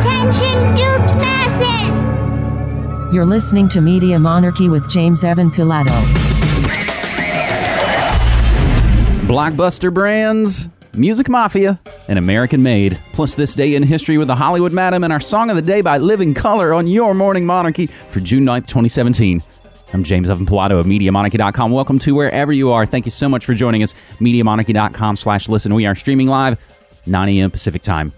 Attention, duped masses! You're listening to Media Monarchy with James Evan Pilato. Blockbuster brands, Music Mafia, and American Made. Plus this day in history with the Hollywood Madam and our Song of the Day by Living Color on your Morning Monarchy for June 9th, 2017. I'm James Evan Pilato of MediaMonarchy.com. Welcome to wherever you are. Thank you so much for joining us. MediaMonarchy.com/listen. We are streaming live, 9 a.m. Pacific time.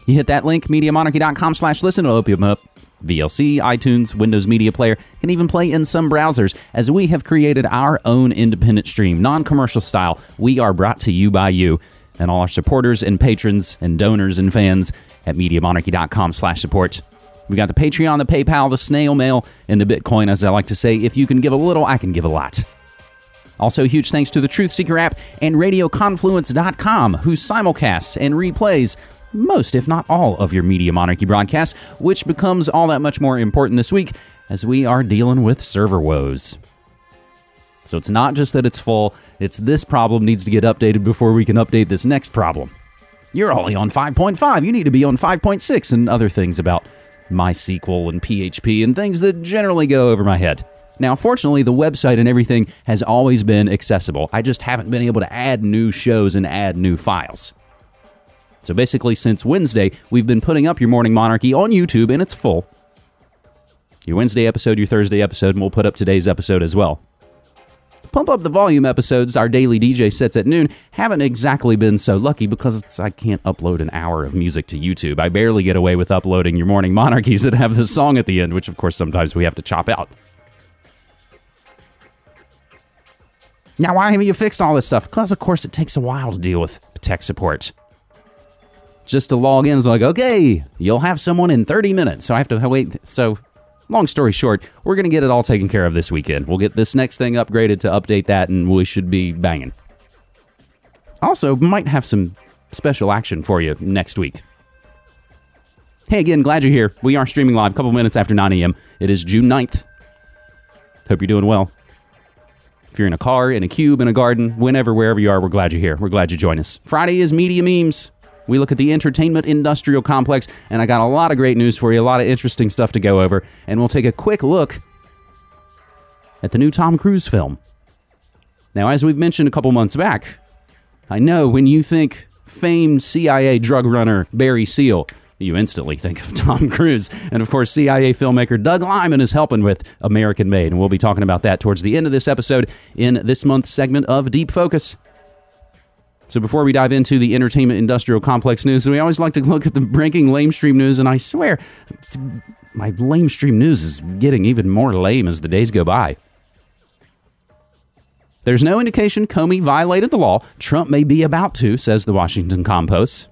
You hit that link, MediaMonarchy.com/listen. It'll open up VLC, iTunes, Windows Media Player, can even play in some browsers, as we have created our own independent stream, non-commercial style. We are brought to you by you and all our supporters and patrons and donors and fans at MediaMonarchy.com/support. We got the Patreon, the PayPal, the snail mail, and the Bitcoin, as I like to say. If you can give a little, I can give a lot. Also, huge thanks to the Truth Seeker app and RadioConfluence.com, who simulcasts and replays most, if not all, of your Media Monarchy broadcasts, which becomes all that much more important this week as we are dealing with server woes. So it's not just that it's full, it's this problem needs to get updated before we can update this next problem. You're only on 5.5, you need to be on 5.6, and other things about MySQL and PHP and things that generally go over my head. Now, fortunately, the website and everything has always been accessible. I just haven't been able to add new shows and add new files. So basically, since Wednesday, we've been putting up your Morning Monarchy on YouTube, and it's full. Your Wednesday episode, your Thursday episode, and we'll put up today's episode as well. To pump up the volume episodes, our daily DJ sets at noon haven't exactly been so lucky because I can't upload an hour of music to YouTube. I barely get away with uploading your Morning Monarchies that have the song at the end, which of course sometimes we have to chop out. Now, why haven't you fixed all this stuff? Because of course it takes a while to deal with tech support. Just to log in is like, okay, you'll have someone in 30 minutes. So I have to wait. So long story short, we're going to get it all taken care of this weekend. We'll get this next thing upgraded to update that, and we should be banging. Also, might have some special action for you next week. Hey, again, glad you're here. We are streaming live a couple minutes after 9 a.m. It is June 9th. Hope you're doing well. If you're in a car, in a cube, in a garden, whenever, wherever you are, we're glad you're here. We're glad you join us. Friday is Media Memes. We look at the entertainment industrial complex, and I got a lot of great news for you, a lot of interesting stuff to go over, and we'll take a quick look at the new Tom Cruise film. Now, as we've mentioned a couple months back, I know when you think famed CIA drug runner Barry Seal, you instantly think of Tom Cruise. And of course, CIA filmmaker Doug Liman is helping with American Made, and we'll be talking about that towards the end of this episode in this month's segment of Deep Focus. So before we dive into the entertainment industrial complex news, we always like to look at the breaking lamestream news, and I swear, my lamestream news is getting even more lame as the days go by. There's no indication Comey violated the law. Trump may be about to, says the Washington Compost.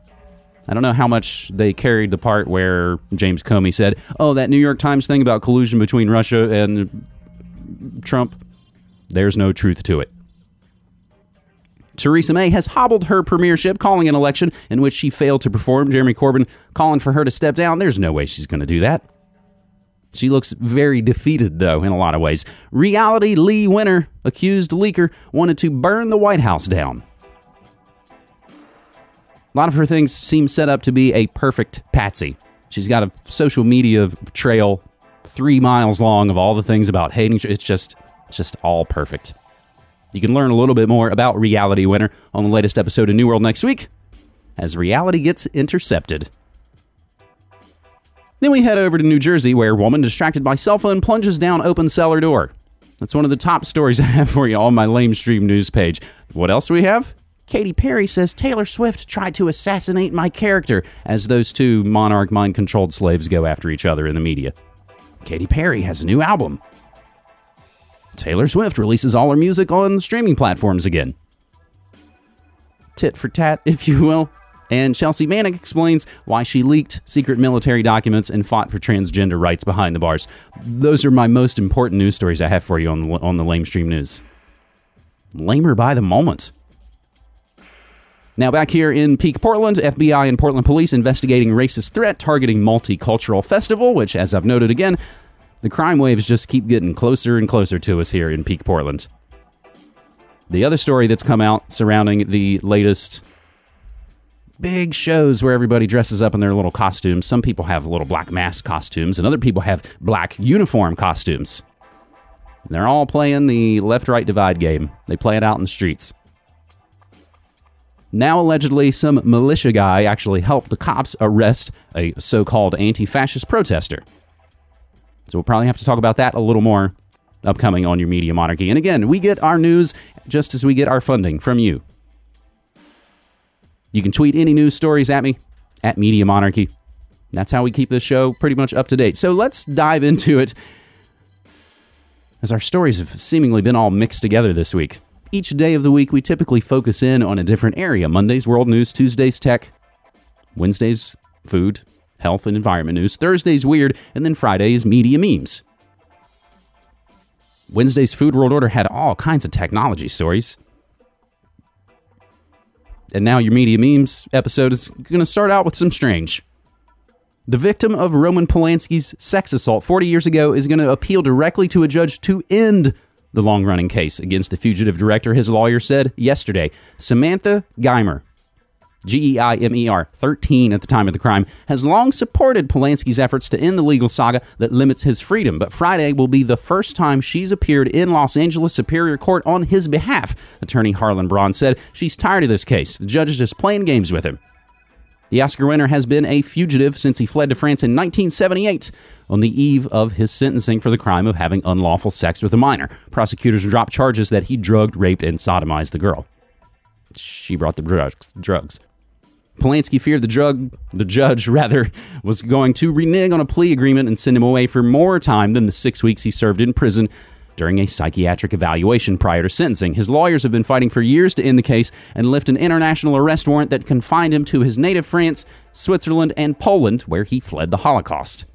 I don't know how much they carried the part where James Comey said, oh, that New York Times thing about collusion between Russia and Trump, there's no truth to it. Theresa May has hobbled her premiership, calling an election in which she failed to perform. Jeremy Corbyn calling for her to step down. There's no way she's going to do that. She looks very defeated, though, in a lot of ways. Reality Lee winner, accused leaker, wanted to burn the White House down. A lot of her things seem set up to be a perfect patsy. She's got a social media trail 3 miles long of all the things about hating. It's just all perfect. You can learn a little bit more about Reality Winner on the latest episode of New World next week, as reality gets intercepted. Then we head over to New Jersey, where a woman distracted by cell phone plunges down open cellar door. That's one of the top stories I have for you on my lamestream news page. What else do we have? Katy Perry says Taylor Swift tried to assassinate my character, as those two monarch mind-controlled slaves go after each other in the media. Katy Perry has a new album. Taylor Swift releases all her music on streaming platforms again. Tit for tat, if you will. And Chelsea Manning explains why she leaked secret military documents and fought for transgender rights behind the bars. Those are my most important news stories I have for you on the lamestream news. Lamer by the moment. Now back here in Peak Portland, FBI and Portland police investigating racist threat targeting multicultural festival, which, as I've noted again, the crime waves just keep getting closer and closer to us here in Peak Portland. The other story that's come out surrounding the latest big shows where everybody dresses up in their little costumes. Some people have little black mask costumes, and other people have black uniform costumes. And they're all playing the left-right divide game. They play it out in the streets. Now, allegedly, some militia guy actually helped the cops arrest a so-called anti-fascist protester. So we'll probably have to talk about that a little more upcoming on your Media Monarchy. And again, we get our news just as we get our funding from you. You can tweet any news stories at me, at Media Monarchy. That's how we keep this show pretty much up to date. So let's dive into it, as our stories have seemingly been all mixed together this week. Each day of the week, we typically focus in on a different area. Mondays, world news. Tuesdays, tech. Wednesdays, food, health, and environment news. Thursdays, weird. And then Fridays, media memes. Wednesday's Food World Order had all kinds of technology stories. And now your media memes episode is going to start out with some strange. The victim of Roman Polanski's sex assault 40 years ago is going to appeal directly to a judge to end the long-running case against the fugitive director, his lawyer said yesterday. Samantha Geimer, Geimer, 13 at the time of the crime, has long supported Polanski's efforts to end the legal saga that limits his freedom. But Friday will be the first time she's appeared in Los Angeles Superior Court on his behalf. Attorney Harlan Braun said she's tired of this case. The judge is just playing games with him. The Oscar winner has been a fugitive since he fled to France in 1978 on the eve of his sentencing for the crime of having unlawful sex with a minor. Prosecutors dropped charges that he drugged, raped, and sodomized the girl. She brought the drugs. Polanski feared the judge was going to renege on a plea agreement and send him away for more time than the 6 weeks he served in prison during a psychiatric evaluation prior to sentencing. His lawyers have been fighting for years to end the case and lift an international arrest warrant that confined him to his native France, Switzerland, and Poland, where he fled the Holocaust.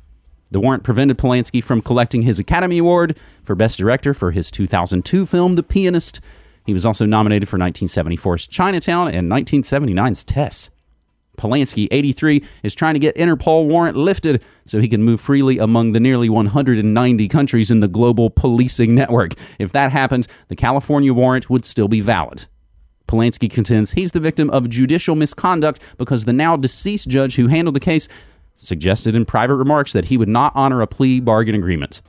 The warrant prevented Polanski from collecting his Academy Award for Best Director for his 2002 film, The Pianist. He was also nominated for 1974's Chinatown and 1979's Tess. Polanski, 83, is trying to get Interpol warrant lifted so he can move freely among the nearly 190 countries in the global policing network. If that happens, the California warrant would still be valid. Polanski contends he's the victim of judicial misconduct because the now deceased judge who handled the case suggested in private remarks that he would not honor a plea bargain agreement.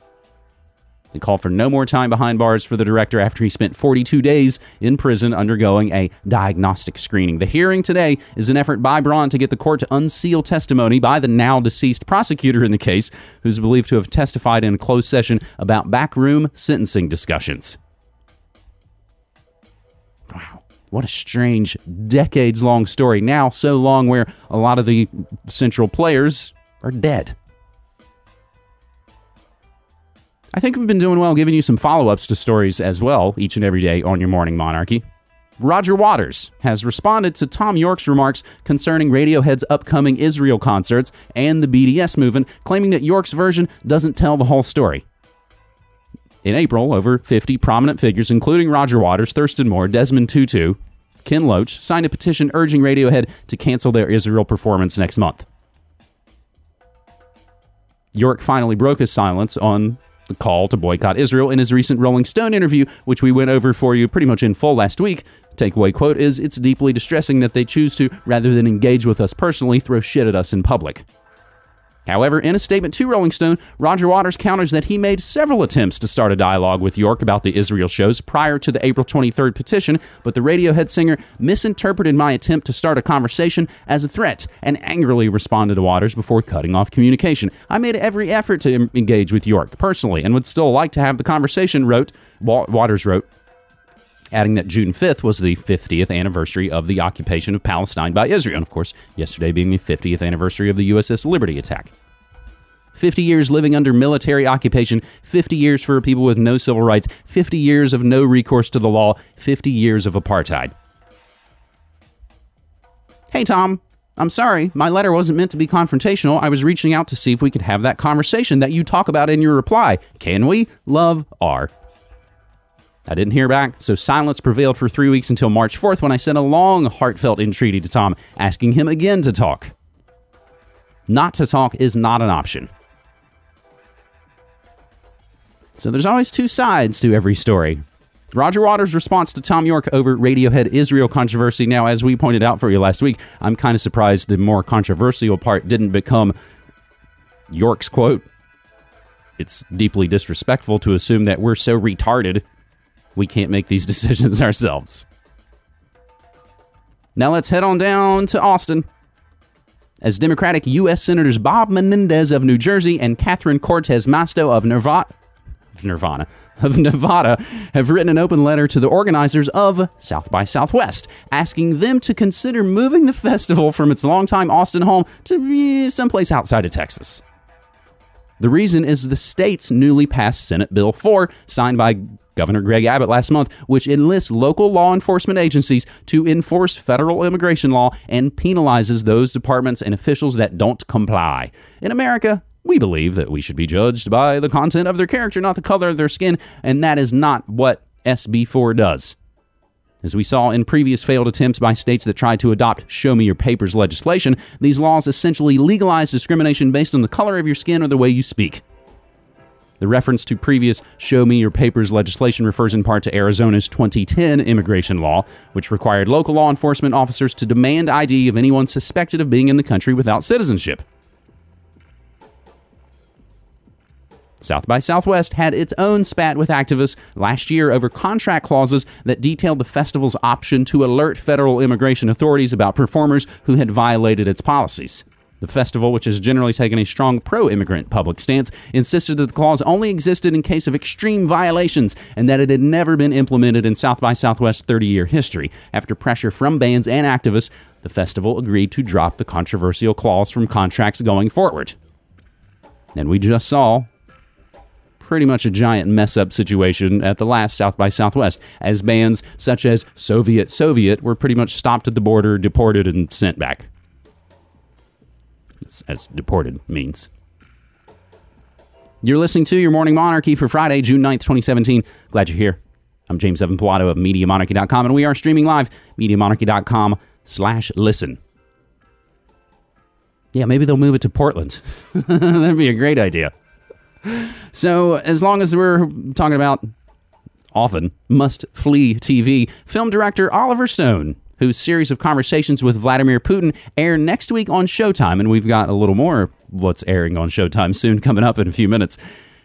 They called for no more time behind bars for the director after he spent 42 days in prison undergoing a diagnostic screening. The hearing today is an effort by Braun to get the court to unseal testimony by the now deceased prosecutor in the case, who's believed to have testified in a closed session about backroom sentencing discussions. Wow, what a strange decades-long story. Now so long where a lot of the central players are dead. I think we've been doing well giving you some follow-ups to stories as well each and every day on your Morning Monarchy. Roger Waters has responded to Tom York's remarks concerning Radiohead's upcoming Israel concerts and the BDS movement, claiming that York's version doesn't tell the whole story. In April, over 50 prominent figures, including Roger Waters, Thurston Moore, Desmond Tutu, Ken Loach, signed a petition urging Radiohead to cancel their Israel performance next month. York finally broke his silence on the call to boycott Israel in his recent Rolling Stone interview, which we went over for you pretty much in full last week. Takeaway quote is, "It's deeply distressing that they choose to, rather than engage with us personally, throw shit at us in public." However, in a statement to Rolling Stone, Roger Waters counters that he made several attempts to start a dialogue with York about the Israel shows prior to the April 23rd petition, but the Radiohead singer misinterpreted my attempt to start a conversation as a threat and angrily responded to Waters before cutting off communication. "I made every effort to engage with York personally and would still like to have the conversation," Waters wrote, adding that June 5th was the 50th anniversary of the occupation of Palestine by Israel, and of course, yesterday being the 50th anniversary of the USS Liberty attack. 50 years living under military occupation, 50 years for people with no civil rights, 50 years of no recourse to the law, 50 years of apartheid. "Hey, Tom, I'm sorry, my letter wasn't meant to be confrontational. I was reaching out to see if we could have that conversation that you talk about in your reply. Can we? Love, R." I didn't hear back, so silence prevailed for 3 weeks until March 4th when I sent a long, heartfelt entreaty to Tom, asking him again to talk. Not to talk is not an option. So there's always two sides to every story. Roger Waters' response to Tom York over Radiohead Israel controversy. Now, as we pointed out for you last week, I'm kind of surprised the more controversial part didn't become York's quote. It's deeply disrespectful to assume that we're so retarded we can't make these decisions ourselves. Now let's head on down to Austin. As Democratic U.S. Senators Bob Menendez of New Jersey and Catherine Cortez Masto of Nevada have written an open letter to the organizers of South by Southwest, asking them to consider moving the festival from its longtime Austin home to someplace outside of Texas. The reason is the state's newly passed Senate Bill 4, signed by Governor Greg Abbott last month, which enlists local law enforcement agencies to enforce federal immigration law and penalizes those departments and officials that don't comply. In America, we believe that we should be judged by the content of their character, not the color of their skin, and that is not what SB 4 does. As we saw in previous failed attempts by states that tried to adopt Show Me Your Papers legislation, these laws essentially legalize discrimination based on the color of your skin or the way you speak. The reference to previous Show Me Your Papers legislation refers in part to Arizona's 2010 immigration law, which required local law enforcement officers to demand ID of anyone suspected of being in the country without citizenship. South by Southwest had its own spat with activists last year over contract clauses that detailed the festival's option to alert federal immigration authorities about performers who had violated its policies. The festival, which has generally taken a strong pro-immigrant public stance, insisted that the clause only existed in case of extreme violations and that it had never been implemented in South by Southwest's 30-year history. After pressure from bands and activists, the festival agreed to drop the controversial clause from contracts going forward. And we just saw pretty much a giant mess-up situation at the last South by Southwest, as bands such as Soviet were pretty much stopped at the border, deported, and sent back. As deported means. You're listening to Your Morning Monarchy for Friday, June 9th, 2017. Glad you're here. I'm James Evan Pilato of MediaMonarchy.com, and we are streaming live, MediaMonarchy.com/listen. Yeah, maybe they'll move it to Portland. That'd be a great idea. So, as long as we're talking about often must-flee TV, film director Oliver Stone, whose series of conversations with Vladimir Putin air next week on Showtime, and we've got a little more of what's airing on Showtime soon coming up in a few minutes,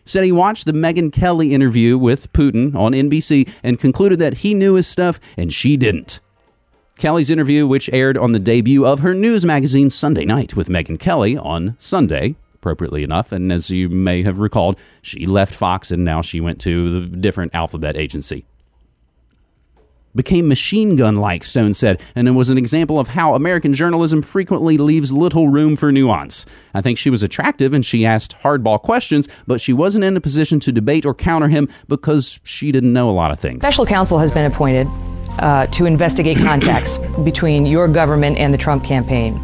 said he watched the Megyn Kelly interview with Putin on NBC and concluded that he knew his stuff and she didn't. Kelly's interview, which aired on the debut of her news magazine Sunday Night with Megyn Kelly on Sunday, appropriately enough, and as you may have recalled, she left Fox and now she went to the different alphabet agency. Became machine gun-like, Stone said, and it was an example of how American journalism frequently leaves little room for nuance. I think she was attractive and she asked hardball questions, but she wasn't in a position to debate or counter him because she didn't know a lot of things. Special counsel has been appointed to investigate contacts between your government and the Trump campaign.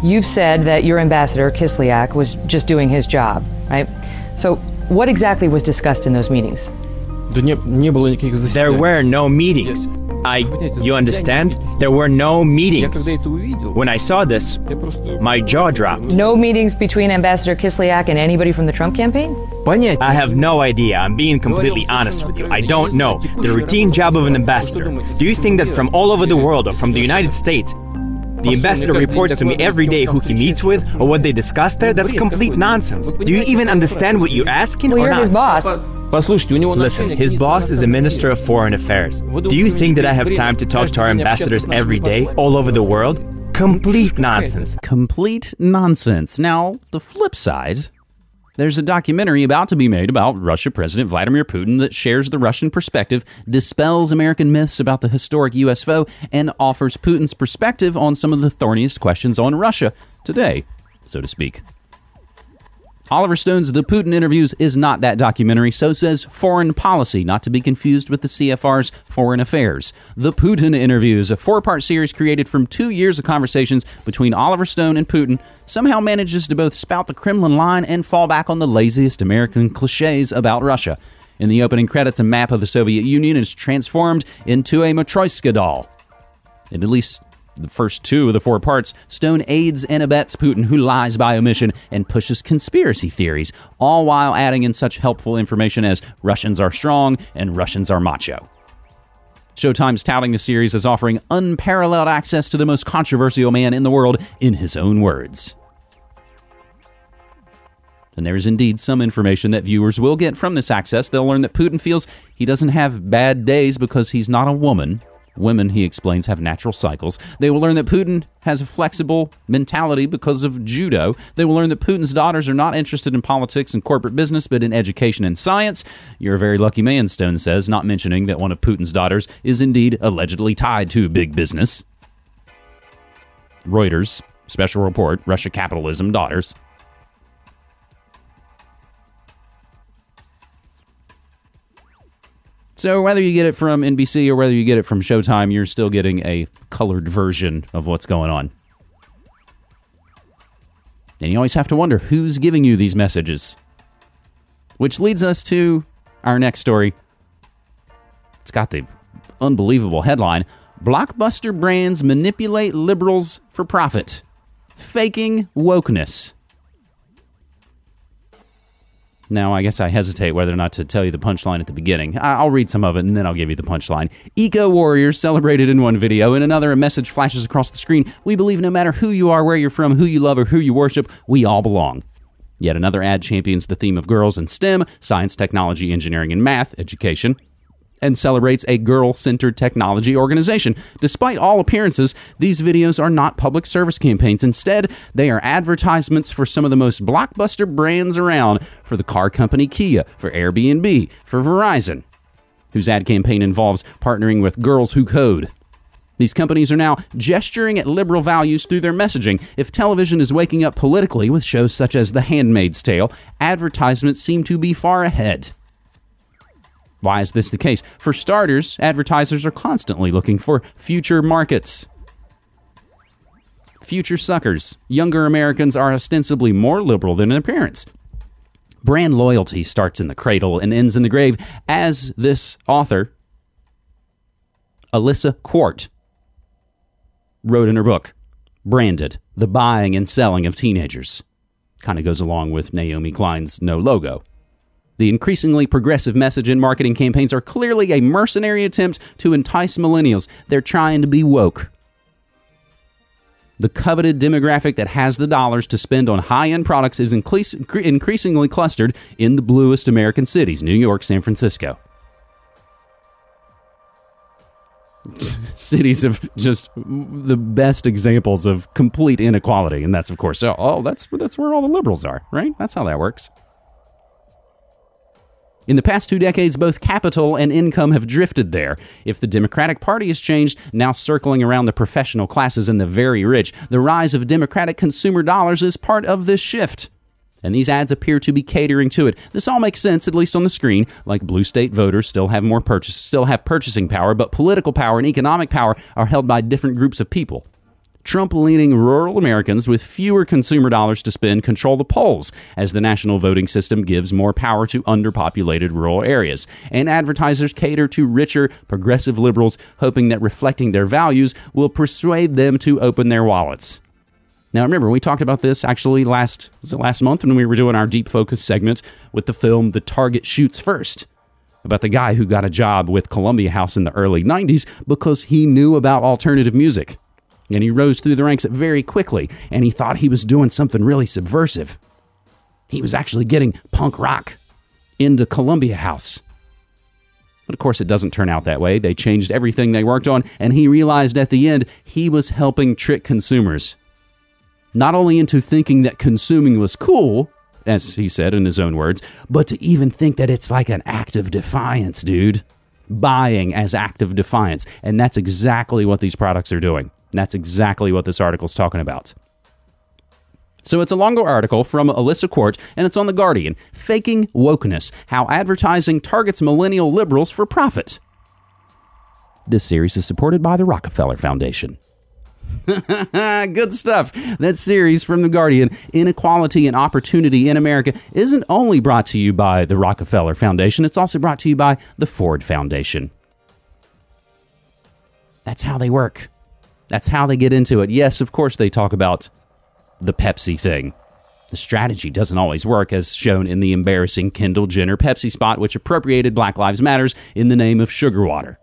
You've said that your ambassador, Kislyak, was just doing his job, right? So what exactly was discussed in those meetings? There were no meetings. You understand? There were no meetings. When I saw this, my jaw dropped. No meetings between Ambassador Kislyak and anybody from the Trump campaign? I have no idea. I'm being completely honest with you. I don't know. The routine job of an ambassador. Do you think that from all over the world or from the United States, the ambassador reports to me every day who he meets with or what they discuss there? That's complete nonsense. Do you even understand what you're asking Well, or you're not? his boss. Listen, his boss is a minister of foreign affairs. Do you think that I have time to talk to our ambassadors every day, all over the world? Complete nonsense. Complete nonsense. Now, the flip side, there's a documentary about to be made about Russia President Vladimir Putin that shares the Russian perspective, dispels American myths about the historic U.S. foe, and offers Putin's perspective on some of the thorniest questions on Russia today, so to speak. Oliver Stone's The Putin Interviews is not that documentary, so says Foreign Policy, not to be confused with the CFR's Foreign Affairs. The Putin Interviews, a 4-part series created from 2 years of conversations between Oliver Stone and Putin, somehow manages to both spout the Kremlin line and fall back on the laziest American cliches about Russia. In the opening credits, a map of the Soviet Union is transformed into a Matryoshka doll. In at least the first 2 of the 4 parts, Stone aids and abets Putin, who lies by omission and pushes conspiracy theories, all while adding in such helpful information as Russians are strong and Russians are macho. Showtime's touting the series as offering unparalleled access to the most controversial man in the world, in his own words. And there is indeed some information that viewers will get from this access. They'll learn that Putin feels he doesn't have bad days because he's not a woman. Women, he explains, have natural cycles. They will learn that Putin has a flexible mentality because of judo. They will learn that Putin's daughters are not interested in politics and corporate business, but in education and science. You're a very lucky man, Stone says, not mentioning that one of Putin's daughters is indeed allegedly tied to big business. Reuters, special report, Russia capitalism, daughters. So whether you get it from NBC or whether you get it from Showtime, you're still getting a colored version of what's going on. And you always have to wonder who's giving you these messages. Which leads us to our next story. It's got the unbelievable headline, Blockbuster Brands Manipulate Liberals for Profit. Faking Wokeness. Now, I guess I hesitate whether or not to tell you the punchline at the beginning. I'll read some of it, and then I'll give you the punchline. Eco-warriors celebrated in one video. In another, a message flashes across the screen. We believe no matter who you are, where you're from, who you love, or who you worship, we all belong. Yet another ad champions the theme of girls in STEM, science, technology, engineering, and math education, and celebrates a girl-centered technology organization. Despite all appearances, these videos are not public service campaigns. Instead, they are advertisements for some of the most blockbuster brands around, for the car company Kia, for Airbnb, for Verizon, whose ad campaign involves partnering with Girls Who Code. These companies are now gesturing at liberal values through their messaging. If television is waking up politically with shows such as The Handmaid's Tale, advertisements seem to be far ahead. Why is this the case? For starters, advertisers are constantly looking for future markets. Future suckers. Younger Americans are ostensibly more liberal than their parents. Brand loyalty starts in the cradle and ends in the grave, as this author, Alyssa Quart, wrote in her book, Branded, The Buying and Selling of Teenagers. Kind of goes along with Naomi Klein's No Logo. The increasingly progressive message and marketing campaigns are clearly a mercenary attempt to entice millennials. They're trying to be woke. The coveted demographic that has the dollars to spend on high-end products is increasingly clustered in the bluest American cities, New York, San Francisco. Cities of just the best examples of complete inequality. And that's, of course, that's where all the liberals are, right? That's how that works. In the past 2 decades, both capital and income have drifted there. If the Democratic Party has changed, now circling around the professional classes and the very rich, the rise of Democratic consumer dollars is part of this shift. And these ads appear to be catering to it. This all makes sense, at least on the screen. Like blue state voters still have purchasing power, but political power and economic power are held by different groups of people. Trump-leaning rural Americans with fewer consumer dollars to spend control the polls, as the national voting system gives more power to underpopulated rural areas. And advertisers cater to richer, progressive liberals, hoping that reflecting their values will persuade them to open their wallets. Now, remember, we talked about this actually last month when we were doing our Deep Focus segment with the film The Target Shoots First, about the guy who got a job with Columbia House in the early 90s because he knew about alternative music. And he rose through the ranks very quickly, and he thought he was doing something really subversive. He was actually getting punk rock into Columbia House. But of course, it doesn't turn out that way. They changed everything they worked on, and he realized at the end he was helping trick consumers. Not only into thinking that consuming was cool, as he said in his own words, but to even think that it's like an act of defiance, dude. Buying as act of defiance. And that's exactly what these products are doing. That's exactly what this article's talking about. So it's a longer article from Alyssa Quart, and it's on The Guardian. Faking Wokeness, How Advertising Targets Millennial Liberals for Profit. This series is supported by the Rockefeller Foundation. Good stuff. That series from The Guardian, Inequality and Opportunity in America, isn't only brought to you by the Rockefeller Foundation, it's also brought to you by the Ford Foundation. That's how they work. That's how they get into it. Yes, of course, they talk about the Pepsi thing. The strategy doesn't always work, as shown in the embarrassing Kendall Jenner Pepsi spot, which appropriated Black Lives Matter in the name of sugar water.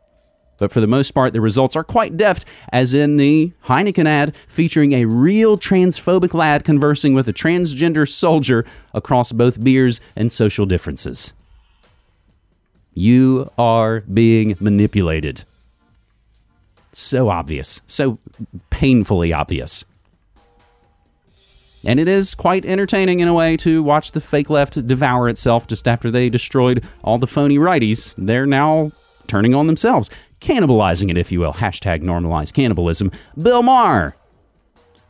But for the most part, the results are quite deft, as in the Heineken ad featuring a real transphobic lad conversing with a transgender soldier across both beers and social differences. You are being manipulated. So obvious. So painfully obvious. And it is quite entertaining in a way to watch the fake left devour itself just after they destroyed all the phony righties. They're now turning on themselves. Cannibalizing it, if you will. Hashtag normalize cannibalism. Bill Maher,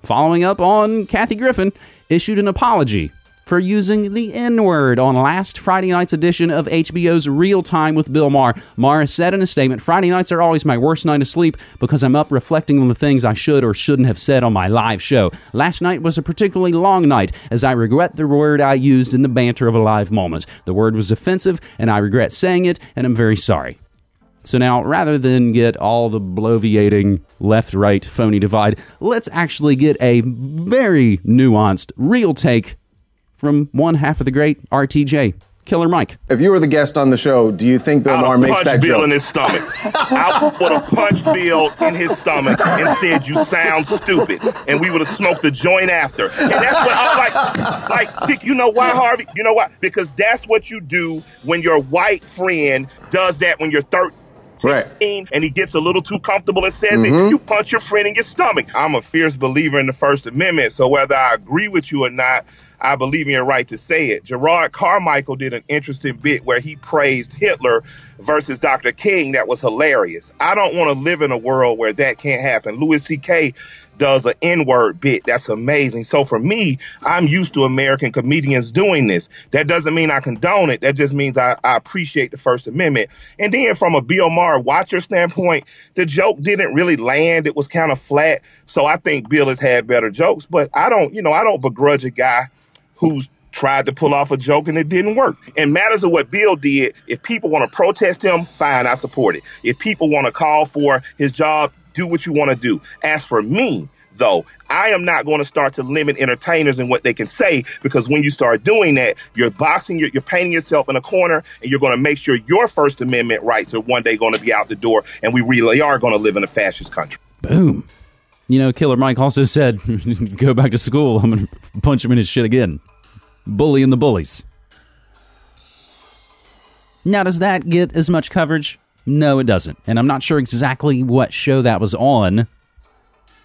following up on Kathy Griffin, issued an apology for using the N-word on last Friday night's edition of HBO's Real Time with Bill Maher. Maher said in a statement, "Friday nights are always my worst night of sleep because I'm up reflecting on the things I should or shouldn't have said on my live show. Last night was a particularly long night, as I regret the word I used in the banter of a live moment. The word was offensive, and I regret saying it, and I'm very sorry." So now, rather than get all the bloviating left-right phony divide, let's actually get a very nuanced, real take from one half of the great RTJ, Killer Mike. If you were the guest on the show, do you think Bill Maher makes that Bill joke? in his stomach. I would have punched Bill in his stomach and said, "You sound stupid," and we would have smoked a joint after. And that's what I like. You know why, Harvey? You know why? Because that's what you do when your white friend does that when you're 13. Right. And he gets a little too comfortable and says it, you punch your friend in your stomach. I'm a fierce believer in the First Amendment, so whether I agree with you or not, I believe in your right to say it. Gerard Carmichael did an interesting bit where he praised Hitler versus Dr. King. That was hilarious. I don't want to live in a world where that can't happen. Louis C.K. does an N-word bit. That's amazing. So for me, I'm used to American comedians doing this. That doesn't mean I condone it. That just means I appreciate the First Amendment. And then from a Bill Maher watcher standpoint, the joke didn't really land. It was kind of flat. So I think Bill has had better jokes, but I don't begrudge a guy who's tried to pull off a joke and it didn't work. And matters of what Bill did, if people want to protest him, fine, I support it. If people want to call for his job, do what you want to do. As for me, though, I am not going to start to limit entertainers and what they can say, because when you start doing that, you're painting yourself in a corner, and you're going to make sure your First Amendment rights are one day going to be out the door, and we really are going to live in a fascist country. Boom. You know, Killer Mike also said, go back to school, I'm going to punch him in his shit again. Bullying the bullies. Now, does that get as much coverage? No, it doesn't. And I'm not sure exactly what show that was on.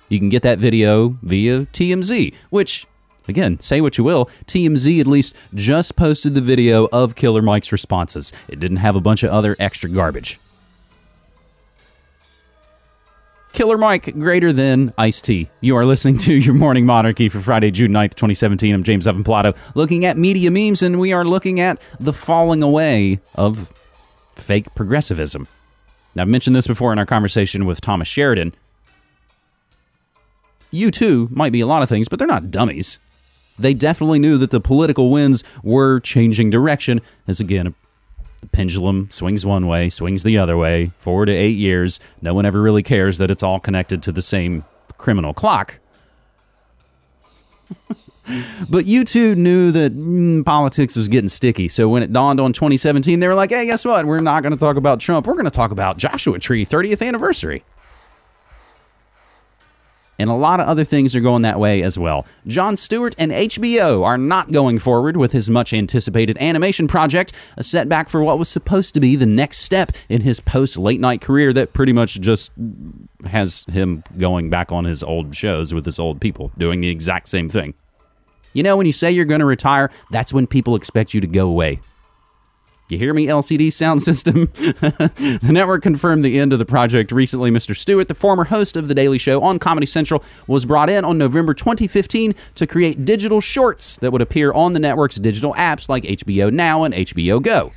You can get that video via TMZ, which, again, say what you will, TMZ at least just posted the video of Killer Mike's responses. It didn't have a bunch of other extra garbage. Killer Mike, greater than Ice-T. You are listening to your Morning Monarchy for Friday, June 9th, 2017. I'm James Evan Pilato, looking at media memes, and we are looking at the falling away of fake progressivism. Now, I've mentioned this before in our conversation with Thomas Sheridan. You, too, might be a lot of things, but they're not dummies. They definitely knew that the political winds were changing direction, as, again, the pendulum swings one way, swings the other way, 4 to 8 years. No one ever really cares that it's all connected to the same criminal clock. But you two knew that politics was getting sticky. So when it dawned on 2017, they were like, hey, guess what? We're not going to talk about Trump. We're going to talk about Joshua Tree 30th anniversary. And a lot of other things are going that way as well. Jon Stewart and HBO are not going forward with his much-anticipated animation project, a setback for what was supposed to be the next step in his post-late-night career that pretty much just has him going back on his old shows with his old people, doing the exact same thing. You know, when you say you're going to retire, that's when people expect you to go away. You hear me, LCD sound system? The network confirmed the end of the project recently. Mr. Stewart, the former host of The Daily Show on Comedy Central, was brought in on November 2015 to create digital shorts that would appear on the network's digital apps like HBO Now and HBO Go.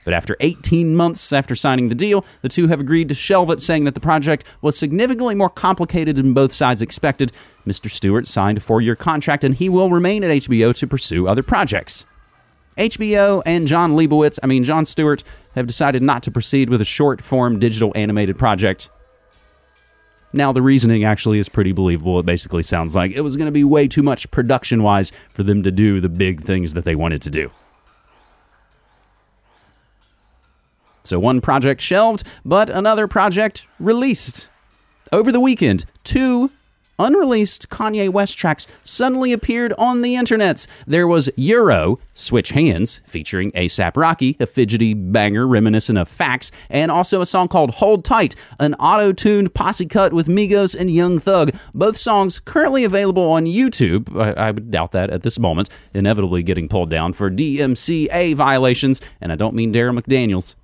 But after 18 months after signing the deal, the two have agreed to shelve it, saying that the project was significantly more complicated than both sides expected. Mr. Stewart signed a 4-year contract, and he will remain at HBO to pursue other projects. HBO and Jon Stewart, have decided not to proceed with a short-form digital animated project. Now, the reasoning actually is pretty believable. It basically sounds like it was going to be way too much production-wise for them to do the big things that they wanted to do. So one project shelved, but another project released. Over the weekend, 2 unreleased Kanye West tracks suddenly appeared on the internets. There was Euro, Switch Hands, featuring A$AP Rocky, a fidgety banger reminiscent of Fax, and also a song called Hold Tight, an auto-tuned posse cut with Migos and Young Thug. Both songs currently available on YouTube. I would doubt that at this moment, inevitably getting pulled down for DMCA violations, and I don't mean Darryl McDaniels.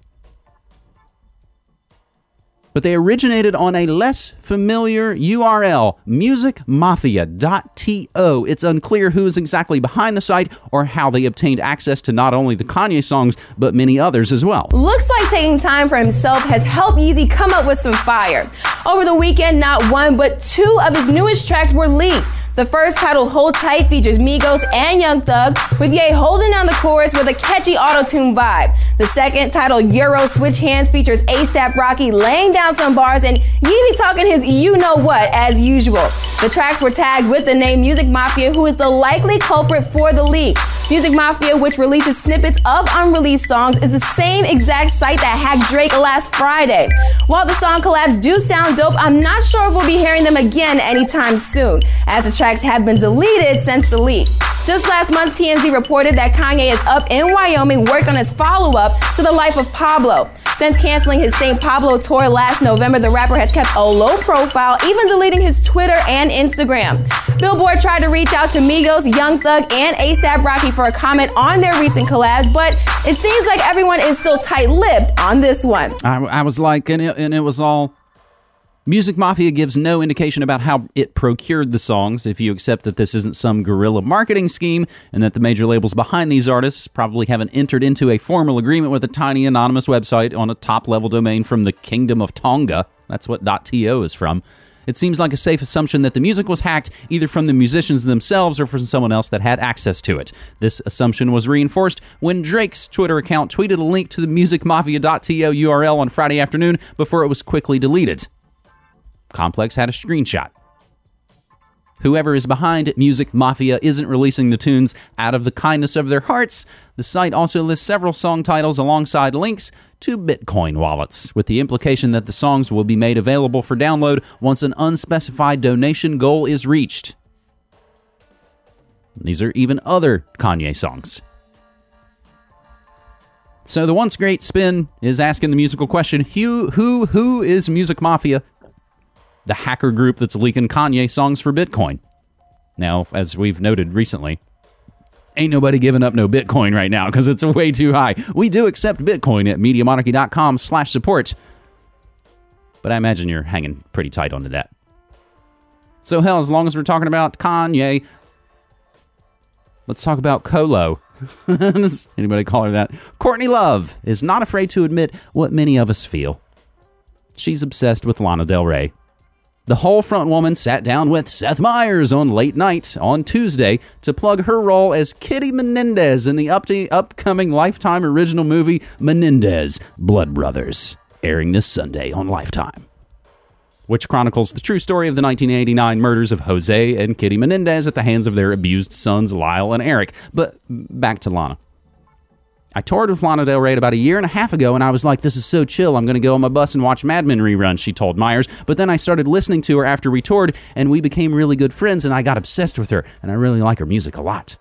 But they originated on a less familiar URL, musicmafia.to. It's unclear who is exactly behind the site or how they obtained access to not only the Kanye songs, but many others as well. Looks like taking time for himself has helped Yeezy come up with some fire. Over the weekend, not 1, but 2 of his newest tracks were leaked. The first, titled Hold Tight, features Migos and Young Thug, with Ye holding down the chorus with a catchy auto-tune vibe. The second, titled Euro Switch Hands, features A$AP Rocky laying down some bars and Yeezy talking his you-know-what as usual. The tracks were tagged with the name Music Mafia, who is the likely culprit for the leak. Music Mafia, which releases snippets of unreleased songs, is the same exact site that hacked Drake last Friday. While the song collabs do sound dope, I'm not sure if we'll be hearing them again anytime soon, as the tracks have been deleted since the leak. Just last month, TMZ reported that Kanye is up in Wyoming working on his follow-up to The Life of Pablo. Since canceling his St. Pablo tour last November, the rapper has kept a low profile, even deleting his Twitter and Instagram. Billboard tried to reach out to Migos, Young Thug, and A$AP Rocky for a comment on their recent collabs, but it seems like everyone is still tight-lipped on this one. I was like, and it was all... Music Mafia gives no indication about how it procured the songs, if you accept that this isn't some guerrilla marketing scheme, and that the major labels behind these artists probably haven't entered into a formal agreement with a tiny anonymous website on a top-level domain from the Kingdom of Tonga. That's what .to is from. It seems like a safe assumption that the music was hacked either from the musicians themselves or from someone else that had access to it. This assumption was reinforced when Drake's Twitter account tweeted a link to the musicmafia.to URL on Friday afternoon before it was quickly deleted. Complex had a screenshot. Whoever is behind Music Mafia isn't releasing the tunes out of the kindness of their hearts. The site also lists several song titles alongside links to Bitcoin wallets, with the implication that the songs will be made available for download once an unspecified donation goal is reached. These are even other Kanye songs. So the once great Spin is asking the musical question, who is Music Mafia? The hacker group that's leaking Kanye songs for Bitcoin. Now, as we've noted recently, ain't nobody giving up no Bitcoin right now because it's way too high. We do accept Bitcoin at MediaMonarchy.com/support. But I imagine you're hanging pretty tight onto that. So hell, as long as we're talking about Kanye, let's talk about Colo. Does anybody call her that? Courtney Love is not afraid to admit what many of us feel. She's obsessed with Lana Del Rey. The whole frontwoman sat down with Seth Meyers on Late Night on Tuesday to plug her role as Kitty Menendez in the upcoming Lifetime original movie Menendez, Blood Brothers, airing this Sunday on Lifetime, which chronicles the true story of the 1989 murders of Jose and Kitty Menendez at the hands of their abused sons Lyle and Eric. But back to Lana. I toured with Lana Del Rey about 1.5 years ago, and I was like, this is so chill, I'm going to go on my bus and watch Mad Men reruns, she told Myers. But then I started listening to her after we toured, and we became really good friends, and I got obsessed with her, and I really like her music a lot.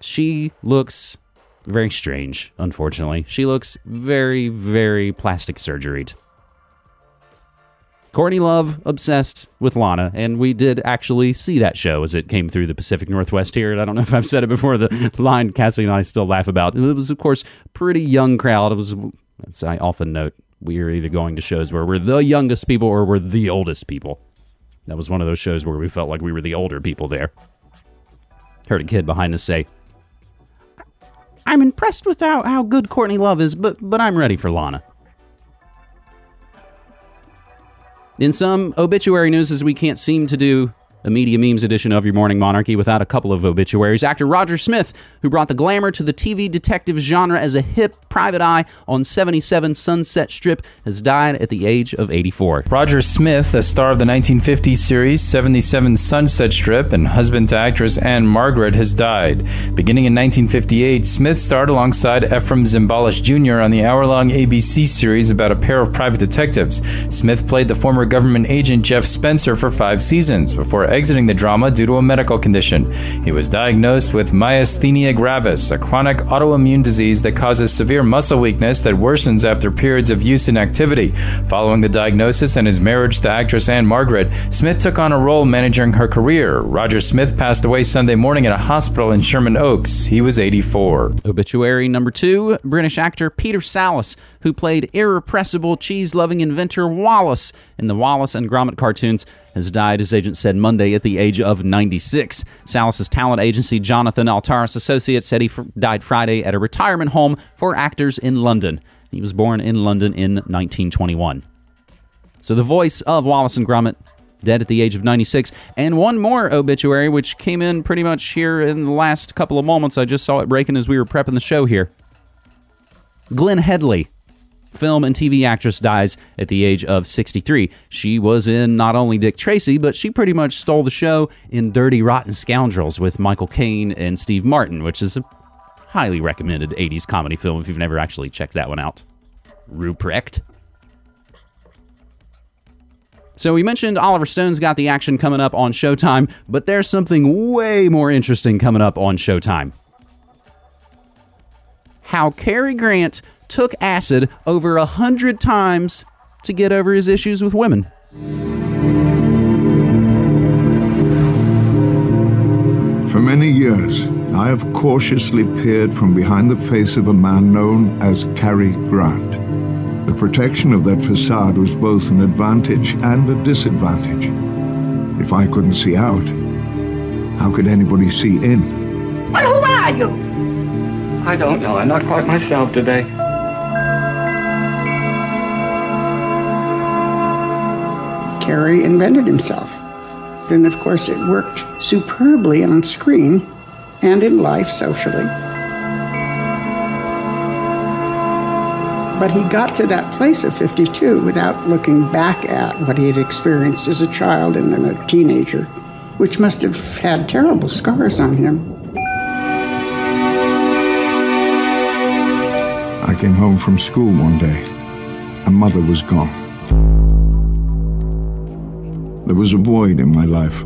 She looks very strange, unfortunately. She looks very, very plastic surgeried. Courtney Love, obsessed with Lana, and we did actually see that show as it came through the Pacific Northwest here, and I don't know if I've said it before, the line Cassie and I still laugh about. It was, of course, a pretty young crowd. It was, as I often note, we are either going to shows where we're the youngest people or we're the oldest people. That was one of those shows where we felt like we were the older people there. Heard a kid behind us say, I'm impressed with how good Courtney Love is, but I'm ready for Lana. In some obituary news, as we can't seem to do a media memes edition of your Morning Monarchy without a couple of obituaries. Actor Roger Smith, who brought the glamour to the TV detective genre as a hip private eye on 77 Sunset Strip, has died at the age of 84. Roger Smith, a star of the 1950s series 77 Sunset Strip and husband to actress Anne Margaret, has died. Beginning in 1958, Smith starred alongside Ephraim Zimbalist Jr. on the hour-long ABC series about a pair of private detectives. Smith played the former government agent Jeff Spencer for 5 seasons before exiting the drama due to a medical condition. He was diagnosed with myasthenia gravis, a chronic autoimmune disease that causes severe muscle weakness that worsens after periods of use and activity. Following the diagnosis and his marriage to actress Anne Margaret, Smith took on a role managing her career. Roger Smith passed away Sunday morning at a hospital in Sherman Oaks. He was 84. Obituary number 2, British actor Peter Sallis, who played irrepressible cheese-loving inventor Wallace in the Wallace and Gromit cartoons, has died, his agent said Monday, at the age of 96. Sallis' talent agency, Jonathan Altaris Associates, said he died Friday at a retirement home for actors in London. He was born in London in 1921. So the voice of Wallace and Gromit, dead at the age of 96. And one more obituary, which came in pretty much here in the last couple of moments. I just saw it breaking as we were prepping the show here. Glenn Headley, film and TV actress, dies at the age of 63. She was in not only Dick Tracy, but she pretty much stole the show in Dirty Rotten Scoundrels with Michael Caine and Steve Martin, which is a highly recommended 80s comedy film if you've never actually checked that one out. Ruprecht. So we mentioned Oliver Stone's got the action coming up on Showtime, but there's something way more interesting coming up on Showtime. How Cary Grant took acid over 100 times to get over his issues with women. For many years, I have cautiously peered from behind the face of a man known as Cary Grant. The protection of that facade was both an advantage and a disadvantage. If I couldn't see out, how could anybody see in? Well, who are you? I don't know. I'm not quite myself today. Cary invented himself. And of course it worked superbly on screen and in life socially. But he got to that place of 52 without looking back at what he had experienced as a child and then a teenager, which must have had terrible scars on him. I came home from school one day, and Mother was gone. There was a void in my life.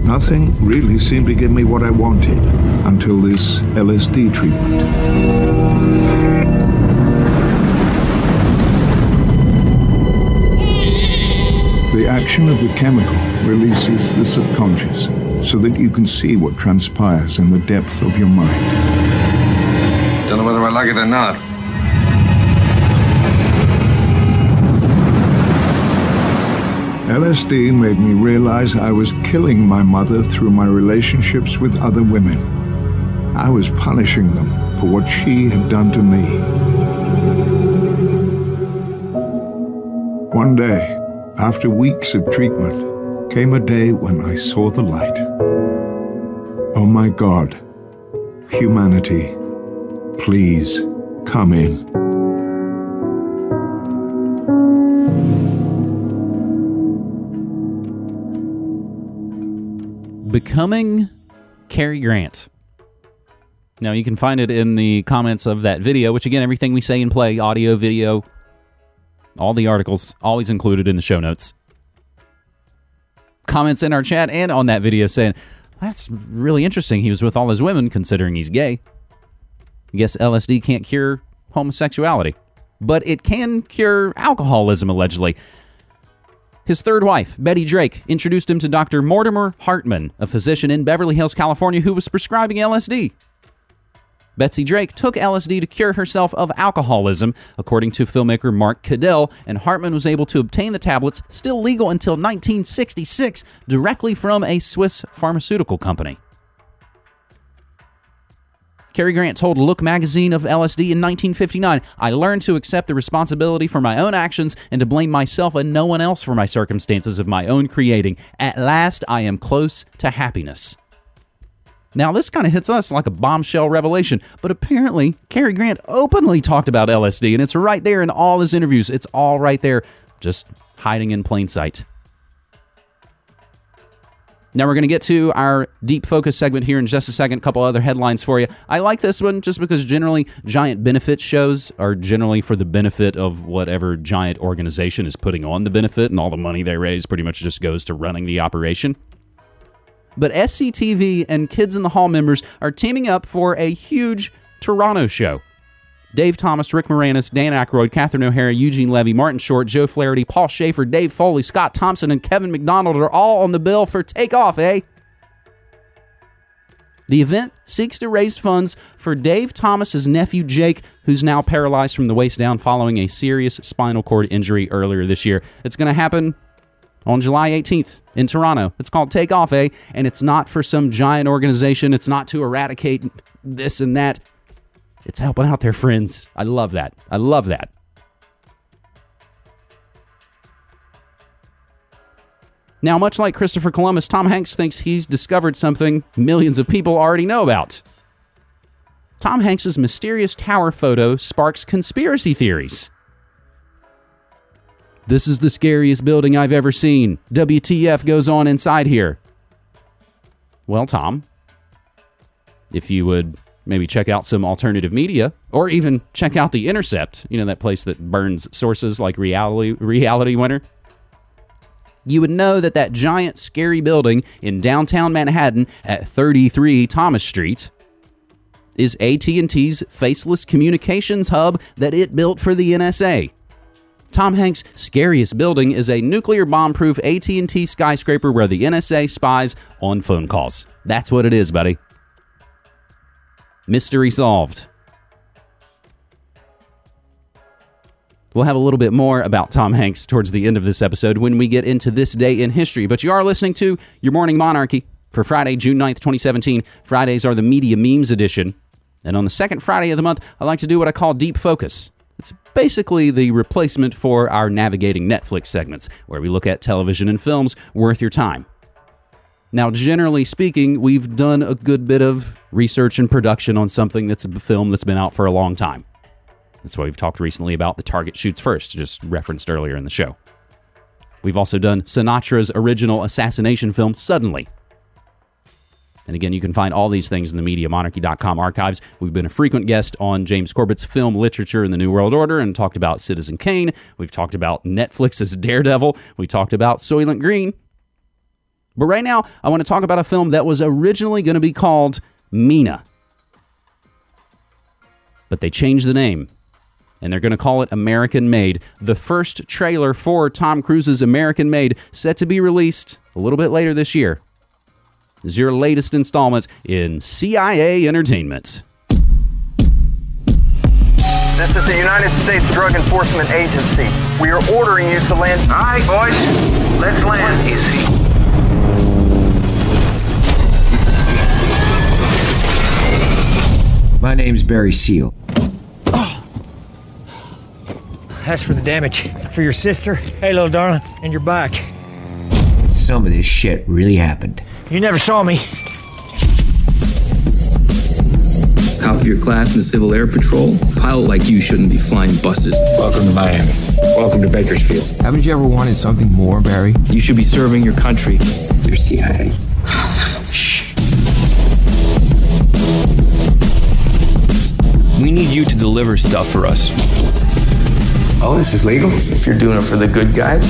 Nothing really seemed to give me what I wanted until this LSD treatment. The action of the chemical releases the subconscious so that you can see what transpires in the depth of your mind. Don't know whether I like it or not. LSD made me realize I was killing my mother through my relationships with other women. I was punishing them for what she had done to me. One day, after weeks of treatment, came a day when I saw the light. Oh my God, humanity, please come in. Becoming Cary Grant. Now, you can find it in the comments of that video, which, again, everything we say and play, audio, video, all the articles, always included in the show notes. Comments in our chat and on that video saying, that's really interesting. He was with all his women, considering he's gay. I guess LSD can't cure homosexuality, but it can cure alcoholism, allegedly. His third wife, Betty Drake, introduced him to Dr. Mortimer Hartman, a physician in Beverly Hills, California, who was prescribing LSD. Betsy Drake took LSD to cure herself of alcoholism, according to filmmaker Mark Cadell, and Hartman was able to obtain the tablets, still legal until 1966, directly from a Swiss pharmaceutical company. Cary Grant told Look magazine of LSD in 1959, "I learned to accept the responsibility for my own actions and to blame myself and no one else for my circumstances of my own creating. At last, I am close to happiness." Now, this kind of hits us like a bombshell revelation, but apparently, Cary Grant openly talked about LSD, and it's right there in all his interviews. It's all right there, just hiding in plain sight. Now we're going to get to our deep focus segment here in just a second. A couple other headlines for you. I like this one just because generally giant benefit shows are generally for the benefit of whatever giant organization is putting on the benefit, and all the money they raise pretty much just goes to running the operation. But SCTV and Kids in the Hall members are teaming up for a huge Toronto show. Dave Thomas, Rick Moranis, Dan Aykroyd, Catherine O'Hara, Eugene Levy, Martin Short, Joe Flaherty, Paul Schaefer, Dave Foley, Scott Thompson, and Kevin McDonald are all on the bill for Takeoff, eh? The event seeks to raise funds for Dave Thomas's nephew Jake, who's now paralyzed from the waist down following a serious spinal cord injury earlier this year. It's going to happen on July 18th in Toronto. It's called Takeoff, eh? And it's not for some giant organization. It's not to eradicate this and that. It's helping out their friends. I love that. I love that. Now, much like Christopher Columbus, Tom Hanks thinks he's discovered something millions of people already know about. Tom Hanks' mysterious tower photo sparks conspiracy theories. "This is the scariest building I've ever seen. WTF goes on inside here." Well, Tom, if you would maybe check out some alternative media, or even check out The Intercept, you know, that place that burns sources like Reality Winner, you would know that that giant, scary building in downtown Manhattan at 33 Thomas Street is AT&T's faceless communications hub that it built for the NSA. Tom Hanks' scariest building is a nuclear bomb-proof AT&T skyscraper where the NSA spies on phone calls. That's what it is, buddy. Mystery solved. We'll have a little bit more about Tom Hanks towards the end of this episode when we get into this day in history. But you are listening to Your Morning Monarchy for Friday, June 9th, 2017. Fridays are the Media Memes edition. And on the second Friday of the month, I like to do what I call Deep Focus. It's basically the replacement for our Navigating Netflix segments, where we look at television and films worth your time. Now, generally speaking, we've done a good bit of research and production on something that's a film that's been out for a long time. That's why we've talked recently about The Target Shoots First, just referenced earlier in the show. We've also done Sinatra's original assassination film, Suddenly. And again, you can find all these things in the MediaMonarchy.com archives. We've been a frequent guest on James Corbett's film literature in the New World Order and talked about Citizen Kane. We've talked about Netflix's Daredevil. We talked about Soylent Green. But right now, I want to talk about a film that was originally going to be called Mina. But they changed the name, and they're going to call it American Made. The first trailer for Tom Cruise's American Made, set to be released a little bit later this year, is your latest installment in CIA entertainment. This is the United States Drug Enforcement Agency. We are ordering you to land. All right, boys, let's land. Easy. My name's Barry Seal. That's for the damage. For your sister, hey, little darling, and your back. Some of this shit really happened. You never saw me. Top of your class in the Civil Air Patrol. A pilot like you shouldn't be flying buses. Welcome to Miami. Welcome to Bakersfield. Haven't you ever wanted something more, Barry? You should be serving your country. They're CIA. Shh. We need you to deliver stuff for us. Oh, this is legal? If you're doing it for the good guys.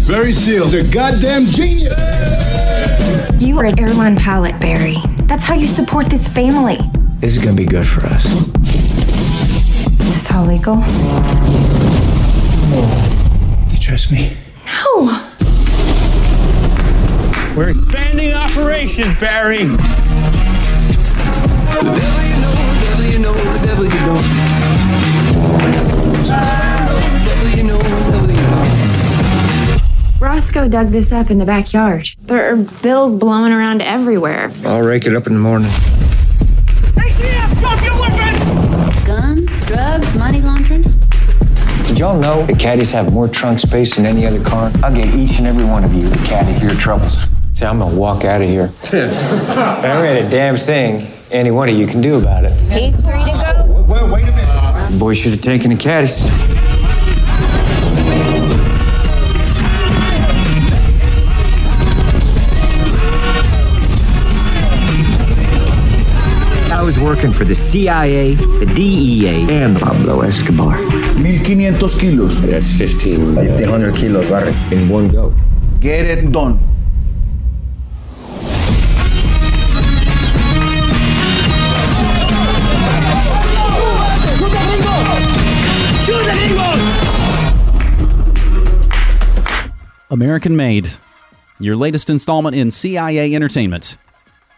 Barry Seal's a goddamn genius! You are an airline pilot, Barry. That's how you support this family. This is gonna be good for us. Is this all legal? You trust me? No! We're expanding operations, Barry. The devil you know, the devil you know, the devil you don't. The devil you know, the devil you know. Ross Cisco dug this up in the backyard. There are bills blowing around everywhere. I'll rake it up in the morning. ATF, drop your weapons! Guns, drugs, money laundering. Did y'all know that caddies have more trunk space than any other car? I'll get each and every one of you a caddy for your troubles. See, I'm gonna walk out of here. There ain't a damn thing any one of you can do about it. He's free to go. Wait a minute. The boy should have taken the caddies. I was working for the CIA, the DEA, and Pablo Escobar. 1,500 kilos. That's 1,500 kilos, Barry, in one go. Get it done. American Made, your latest installment in CIA entertainment.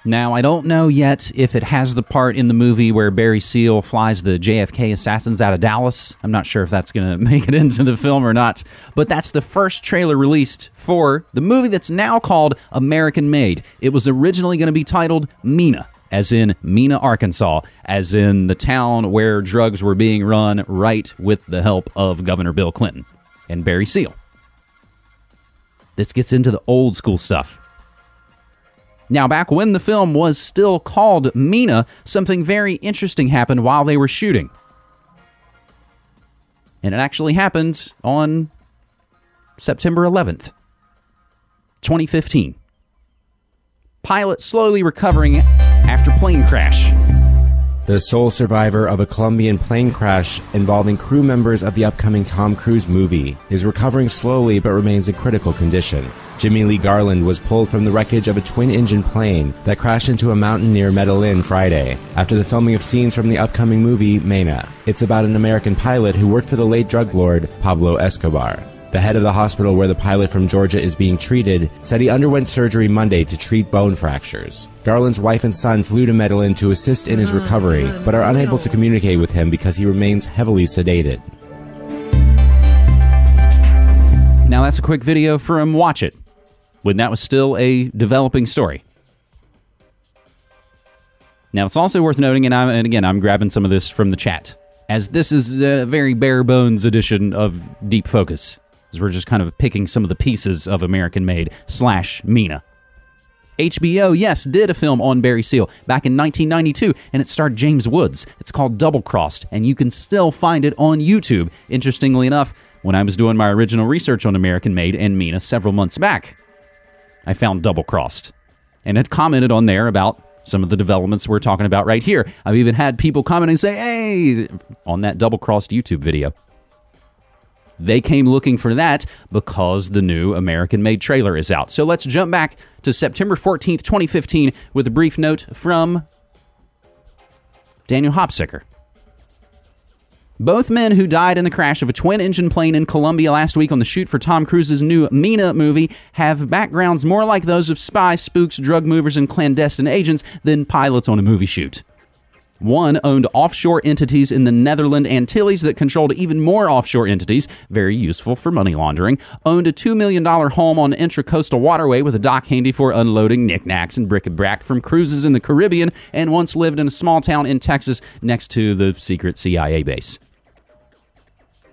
Now, I don't know yet if it has the part in the movie where Barry Seal flies the JFK assassins out of Dallas. I'm not sure if that's going to make it into the film or not, but that's the first trailer released for the movie that's now called American Made. It was originally going to be titled Mena, as in Mena, Arkansas, as in the town where drugs were being run right with the help of Governor Bill Clinton and Barry Seal. This gets into the old school stuff. Now, back when the film was still called Mena, something very interesting happened while they were shooting. And it actually happened on September 11th, 2015. Pilot slowly recovering after plane crash. The sole survivor of a Colombian plane crash involving crew members of the upcoming Tom Cruise movie is recovering slowly but remains in critical condition. Jimmy Lee Garland was pulled from the wreckage of a twin-engine plane that crashed into a mountain near Medellin Friday after the filming of scenes from the upcoming movie Mena. It's about an American pilot who worked for the late drug lord Pablo Escobar. The head of the hospital where the pilot from Georgia is being treated said he underwent surgery Monday to treat bone fractures. Garland's wife and son flew to Medellin to assist in his recovery, but are unable to communicate with him because he remains heavily sedated. Now that's a quick video from Watch It, when that was still a developing story. Now it's also worth noting, and I'm grabbing some of this from the chat, as this is a very bare bones edition of Deep Focus. We're just kind of picking some of the pieces of American Made / Mena. HBO, yes, did a film on Barry Seal back in 1992, and it starred James Woods. It's called Double Crossed, and you can still find it on YouTube. Interestingly enough, when I was doing my original research on American Made and Mena several months back, I found Double Crossed, and had commented on there about some of the developments we're talking about right here. I've even had people comment and say, hey, on that Double Crossed YouTube video. They came looking for that because the new American Made trailer is out. So let's jump back to September 14th, 2015 with a brief note from Daniel Hopsicker. Both men who died in the crash of a twin-engine plane in Colombia last week on the shoot for Tom Cruise's new Mena movie have backgrounds more like those of spies, spooks, drug movers, and clandestine agents than pilots on a movie shoot. One owned offshore entities in the Netherlands Antilles that controlled even more offshore entities, very useful for money laundering, owned a $2 million home on the intracoastal waterway with a dock handy for unloading knickknacks and bric-a-brac from cruises in the Caribbean, and once lived in a small town in Texas next to the secret CIA base.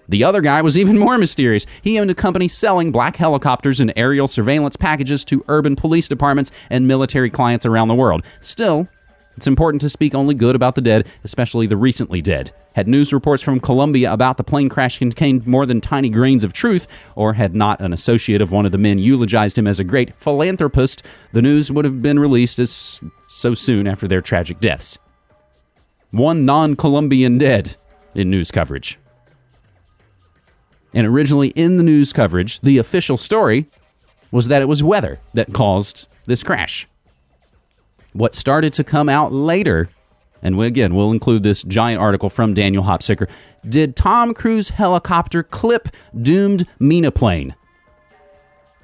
The other guy was even more mysterious. He owned a company selling black helicopters and aerial surveillance packages to urban police departments and military clients around the world. Still, it's important to speak only good about the dead, especially the recently dead. Had news reports from Colombia about the plane crash contained more than tiny grains of truth, or had not an associate of one of the men eulogized him as a great philanthropist, the news would have been released as so soon after their tragic deaths. One non-Colombian dead in news coverage. And originally in the news coverage, the official story was that it was weather that caused this crash. What started to come out later, and again, we'll include this giant article from Daniel Hopsicker, did Tom Cruise helicopter clip doomed Mena plane?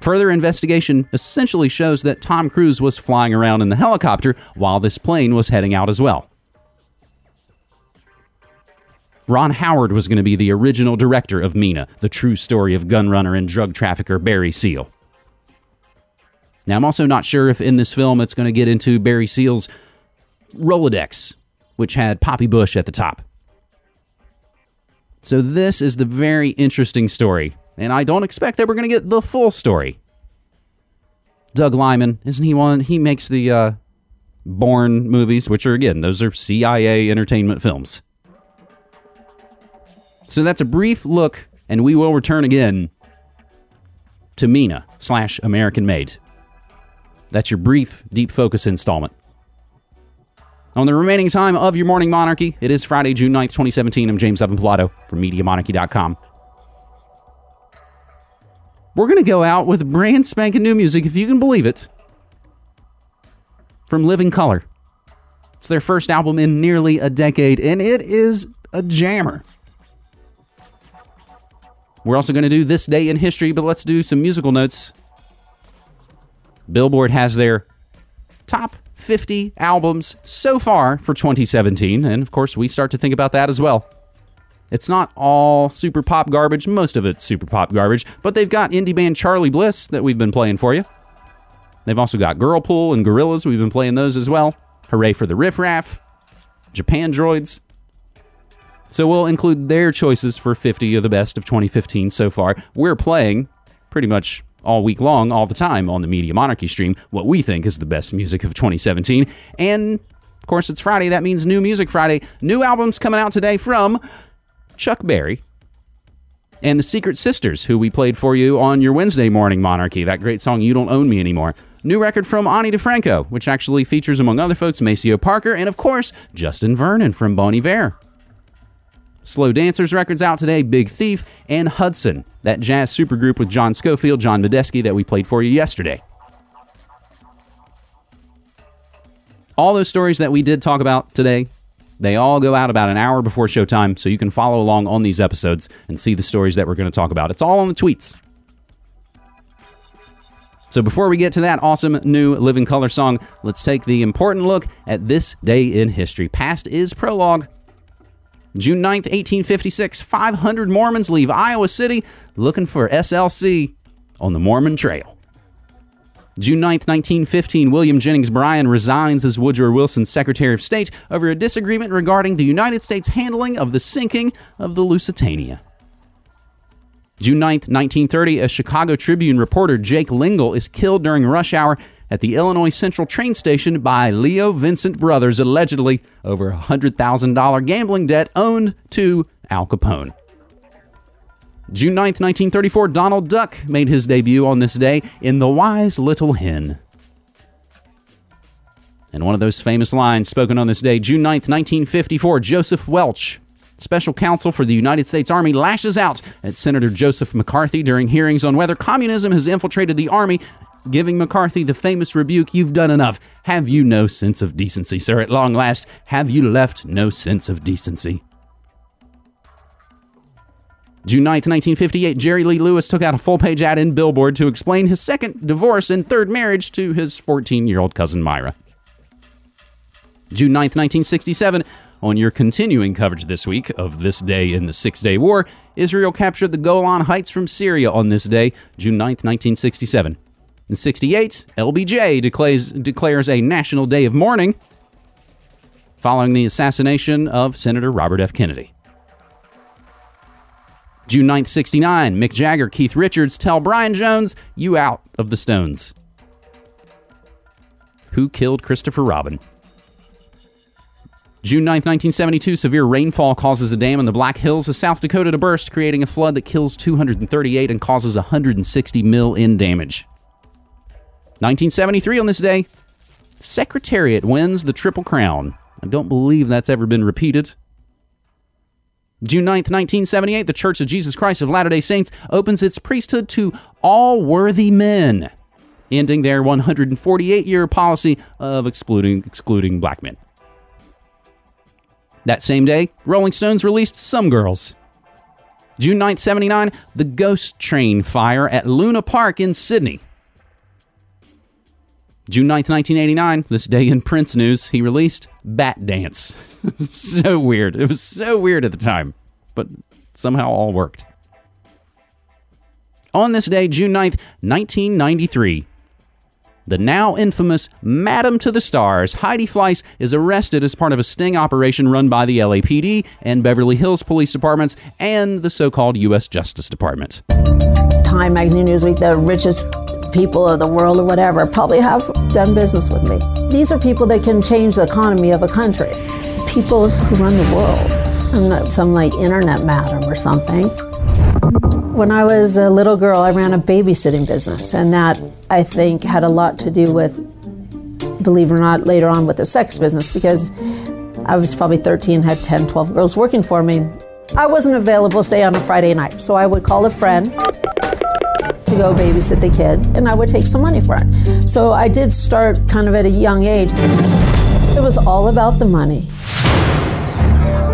Further investigation essentially shows that Tom Cruise was flying around in the helicopter while this plane was heading out as well. Ron Howard was going to be the original director of Mena, the true story of gunrunner and drug trafficker Barry Seal. Now, I'm also not sure if in this film it's going to get into Barry Seal's Rolodex, which had Poppy Bush at the top. So this is the very interesting story, and I don't expect that we're going to get the full story. Doug Liman, isn't he one? He makes the Bourne movies, which are, again, those are CIA entertainment films. So that's a brief look, and we will return again to Mina/American Made. That's your brief, deep focus installment. On the remaining time of your Morning Monarchy, it is Friday, June 9th, 2017. I'm James Evan Pilato from MediaMonarchy.com. We're going to go out with brand spanking new music, if you can believe it, from Living Colour. It's their first album in nearly a decade, and it is a jammer. We're also going to do This Day in History, but let's do some musical notes. Billboard has their top 50 albums so far for 2017, and of course we start to think about that as well. It's not all super pop garbage, most of it's super pop garbage, but they've got indie band Charlie Bliss that we've been playing for you. They've also got Girlpool and Gorillaz, we've been playing those as well. Hooray for the Riff Raff, Japan Droids. So we'll include their choices for 50 of the best of 2015 so far. We're playing pretty much all week long, all the time on the Media Monarchy stream, what we think is the best music of 2017. And, of course, it's Friday. That means New Music Friday. New albums coming out today from Chuck Berry and the Secret Sisters, who we played for you on your Wednesday Morning Monarchy, that great song, You Don't Own Me Anymore. New record from Ani DeFranco, which actually features, among other folks, Maceo Parker, and, of course, Justin Vernon from Bon Iver. Slow Dancers records out today, Big Thief, and Hudson, that jazz supergroup with John Scofield, John Medeski that we played for you yesterday. All those stories that we did talk about today, they all go out about an hour before showtime, so you can follow along on these episodes and see the stories that we're going to talk about. It's all on the tweets. So before we get to that awesome new Living Colour song, let's take the important look at this day in history. Past is prologue. June 9th, 1856, 500 Mormons leave Iowa City looking for SLC on the Mormon Trail. June 9th, 1915, William Jennings Bryan resigns as Woodrow Wilson's Secretary of State over a disagreement regarding the United States handling of the sinking of the Lusitania. June 9th, 1930, a Chicago Tribune reporter, Jake Lingle, is killed during rush hour at the Illinois Central train station by Leo Vincent Brothers, allegedly over a $100,000 gambling debt owed to Al Capone. June 9th, 1934, Donald Duck made his debut on this day in The Wise Little Hen. And one of those famous lines spoken on this day, June 9th, 1954, Joseph Welch, special counsel for the United States Army, lashes out at Senator Joseph McCarthy during hearings on whether communism has infiltrated the Army, giving McCarthy the famous rebuke, "You've done enough. Have you no sense of decency, sir? At long last, have you left no sense of decency?" June 9th, 1958, Jerry Lee Lewis took out a full-page ad in Billboard to explain his second divorce and third marriage to his 14-year-old cousin Myra. June 9th, 1967, on your continuing coverage this week of this day in the Six-Day War, Israel captured the Golan Heights from Syria on this day, June 9th, 1967. In 68, LBJ declares a national day of mourning following the assassination of Senator Robert F. Kennedy. June 9th, 69, Mick Jagger, Keith Richards tell Brian Jones, "You out of the Stones." Who killed Christopher Robin? June 9th, 1972, severe rainfall causes a dam in the Black Hills of South Dakota to burst, creating a flood that kills 238 and causes $160 million in damage. 1973 on this day, Secretariat wins the Triple Crown. I don't believe that's ever been repeated. June 9th, 1978, the Church of Jesus Christ of Latter-day Saints opens its priesthood to all worthy men, ending their 148-year policy of excluding black men. That same day, Rolling Stones released Some Girls. June 9th, 79, the Ghost Train fire at Luna Park in Sydney. June 9th, 1989, this day in Prince news, he released Bat Dance. So weird. It was so weird at the time, but somehow all worked. On this day, June 9th, 1993, The now infamous Madam to the Stars, Heidi Fleiss, is arrested as part of a sting operation run by the LAPD and Beverly Hills Police Departments and the so-called U.S. Justice Department. Time Magazine, Newsweek, the richest people of the world or whatever, probably have done business with me. These are people that can change the economy of a country. People who run the world. I'm not some like internet madam or something. When I was a little girl, I ran a babysitting business, and that, I think, had a lot to do with, believe it or not, later on with the sex business, because I was probably 13, had 10, 12 girls working for me. I wasn't available, say, on a Friday night, so I would call a friend to go babysit the kid, and I would take some money for it. So I did start kind of at a young age. It was all about the money.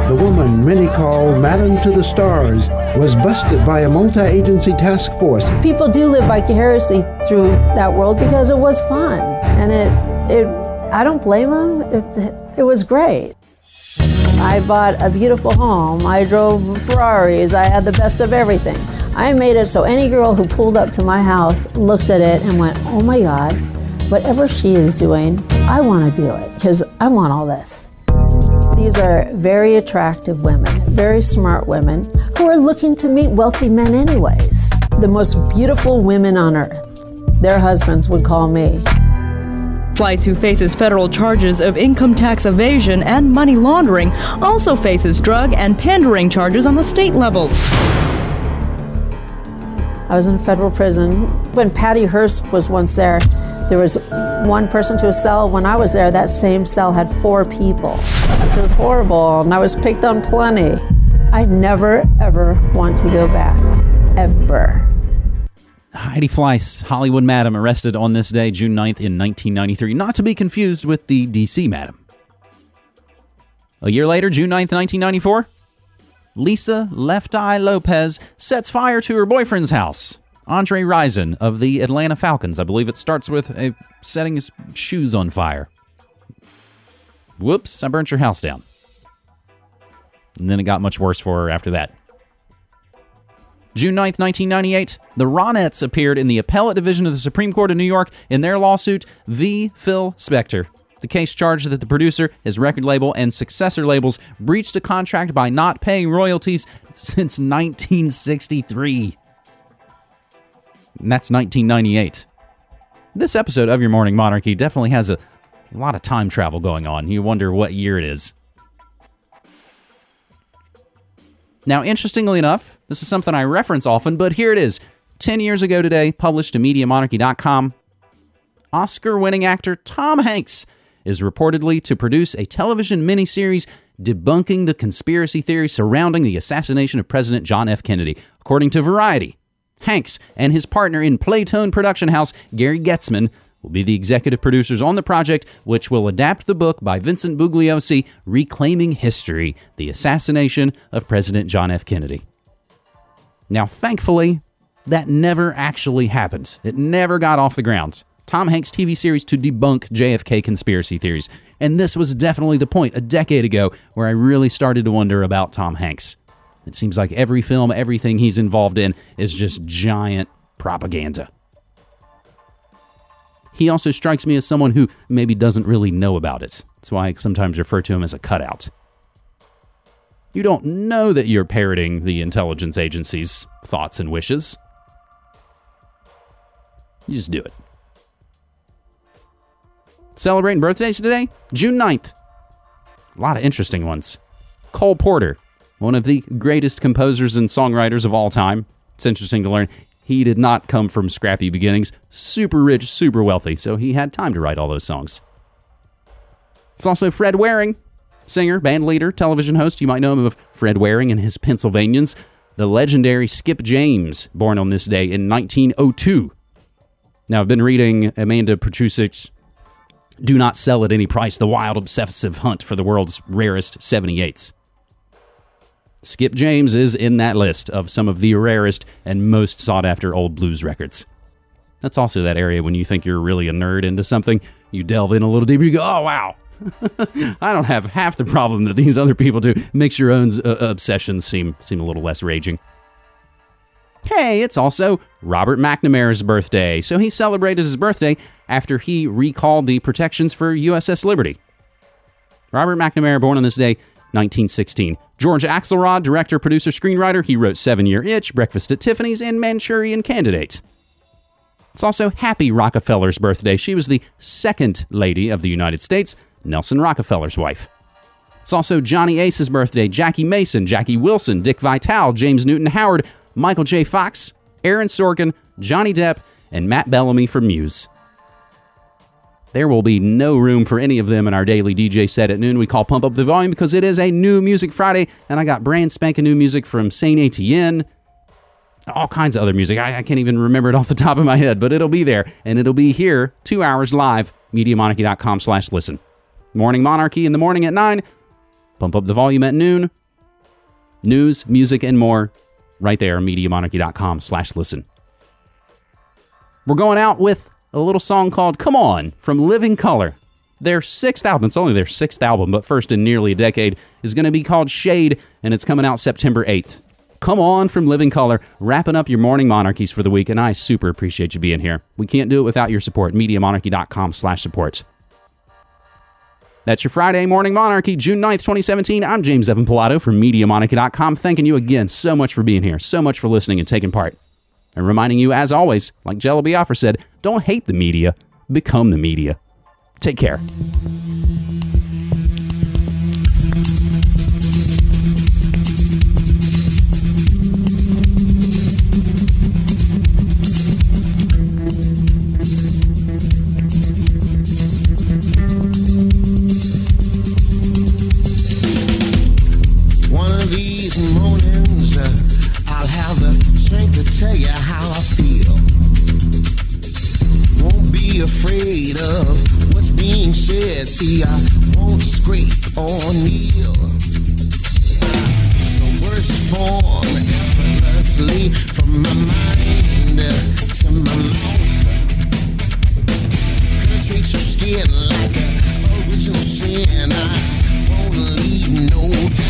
The woman many call Madam to the Stars was busted by a multi-agency task force. People do live vicariously through that world because it was fun, and I don't blame them. It was great. I bought a beautiful home. I drove Ferraris. I had the best of everything. I made it so any girl who pulled up to my house looked at it and went, "Oh my God, whatever she is doing, I want to do it because I want all this." These are very attractive women, very smart women, who are looking to meet wealthy men anyways. The most beautiful women on earth, their husbands would call me. Fleiss, who faces federal charges of income tax evasion and money laundering, also faces drug and pandering charges on the state level. I was in federal prison. When Patty Hearst was once there was one person to a cell. When I was there, that same cell had 4 people. It was horrible, and I was picked on plenty. I never, ever want to go back, ever. Heidi Fleiss, Hollywood Madam, arrested on this day, June 9th in 1993. Not to be confused with the D.C. Madam. A year later, June 9th, 1994, Lisa Left Eye Lopez sets fire to her boyfriend's house. Andre Rison of the Atlanta Falcons. I believe it starts with setting his shoes on fire. Whoops, I burnt your house down. And then it got much worse for her after that. June 9th, 1998, the Ronettes appeared in the Appellate Division of the Supreme Court of New York in their lawsuit v. Phil Spector. The case charged that the producer, his record label, and successor labels breached a contract by not paying royalties since 1963. And that's 1998. This episode of Your Morning Monarchy definitely has a lot of time travel going on. You wonder what year it is. Now, interestingly enough, this is something I reference often, but here it is. 10 years ago today, published at MediaMonarchy.com, Oscar-winning actor Tom Hanks is reportedly to produce a television miniseries debunking the conspiracy theories surrounding the assassination of President John F. Kennedy. According to Variety, Hanks and his partner in Playtone production house, Gary Getzman, will be the executive producers on the project, which will adapt the book by Vincent Bugliosi, Reclaiming History, The Assassination of President John F. Kennedy. Now, thankfully, that never actually happened. It never got off the ground. Tom Hanks' TV series to debunk JFK conspiracy theories. And this was definitely the point a decade ago where I really started to wonder about Tom Hanks. It seems like every film, everything he's involved in is just giant propaganda. He also strikes me as someone who maybe doesn't really know about it. That's why I sometimes refer to him as a cutout. You don't know that you're parroting the intelligence agency's thoughts and wishes. You just do it. Celebrating birthdays today? June 9th. A lot of interesting ones. Cole Porter, one of the greatest composers and songwriters of all time. It's interesting to learn he did not come from scrappy beginnings. Super rich, super wealthy, so he had time to write all those songs. It's also Fred Waring, singer, band leader, television host. You might know him of Fred Waring and his Pennsylvanians. The legendary Skip James, born on this day in 1902. Now, I've been reading Amanda Petrusik's Do Not Sell at Any Price, The Wild Obsessive Hunt for the World's Rarest 78s. Skip James is in that list of some of the rarest and most sought-after old blues records. That's also that area when you think you're really a nerd into something, you delve in a little deeper, you go, oh, wow. I don't have half the problem that these other people do. Makes your own obsessions seem a little less raging. hey, it's also Robert McNamara's birthday. So he celebrated his birthday after he recalled the protections for USS Liberty. Robert McNamara, born on this day, 1916. George Axelrod, director, producer, screenwriter. He wrote 7-Year Itch, Breakfast at Tiffany's, and Manchurian Candidate. It's also Happy Rockefeller's birthday. She was the second lady of the United States, Nelson Rockefeller's wife. It's also Johnny Ace's birthday, Jackie Mason, Jackie Wilson, Dick Vitale, James Newton Howard, Michael J. Fox, Aaron Sorkin, Johnny Depp, and Matt Bellamy from Muse. There will be no room for any of them in our daily DJ set at noon. We call Pump Up the Volume because it is a new Music Friday, and I got brand spanking new music from Saint Etienne, all kinds of other music. I can't even remember it off the top of my head, but it'll be there, and it'll be here 2 hours live, MediaMonarchy.com/listen. Morning Monarchy in the morning at 9, Pump Up the Volume at noon, news, music, and more right there, MediaMonarchy.com/listen. We're going out with a little song called Come On from Living Colour. Their 6th album, it's only their 6th album, but first in nearly a decade, is going to be called Shade, and it's coming out September 8th. Come On from Living Colour, wrapping up your morning monarchies for the week, and I super appreciate you being here. We can't do it without your support. MediaMonarchy.com/support. That's your Friday Morning Monarchy, June 9th, 2017. I'm James Evan Pilato from MediaMonarchy.com, thanking you again so much for being here, so much for listening and taking part. And reminding you, as always, like Jello Biafra said, don't hate the media, become the media. Take care. Mornings, I'll have the strength to tell you how I feel. Won't be afraid of what's being said. See, I won't scrape or kneel. The words form effortlessly from my mind to my mouth. Penetrates your skin like an original sin. I won't leave no doubt.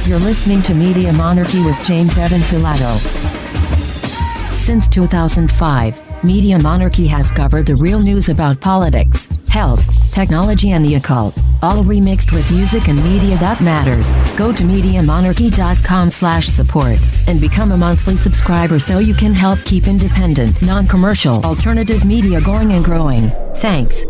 You're listening to Media Monarchy with James Evan Pilato. Since 2005, Media Monarchy has covered the real news about politics, health, technology, and the occult, all remixed with music and media that matters. Go to MediaMonarchy.com/support and become a monthly subscriber so you can help keep independent, non-commercial, alternative media going and growing. Thanks.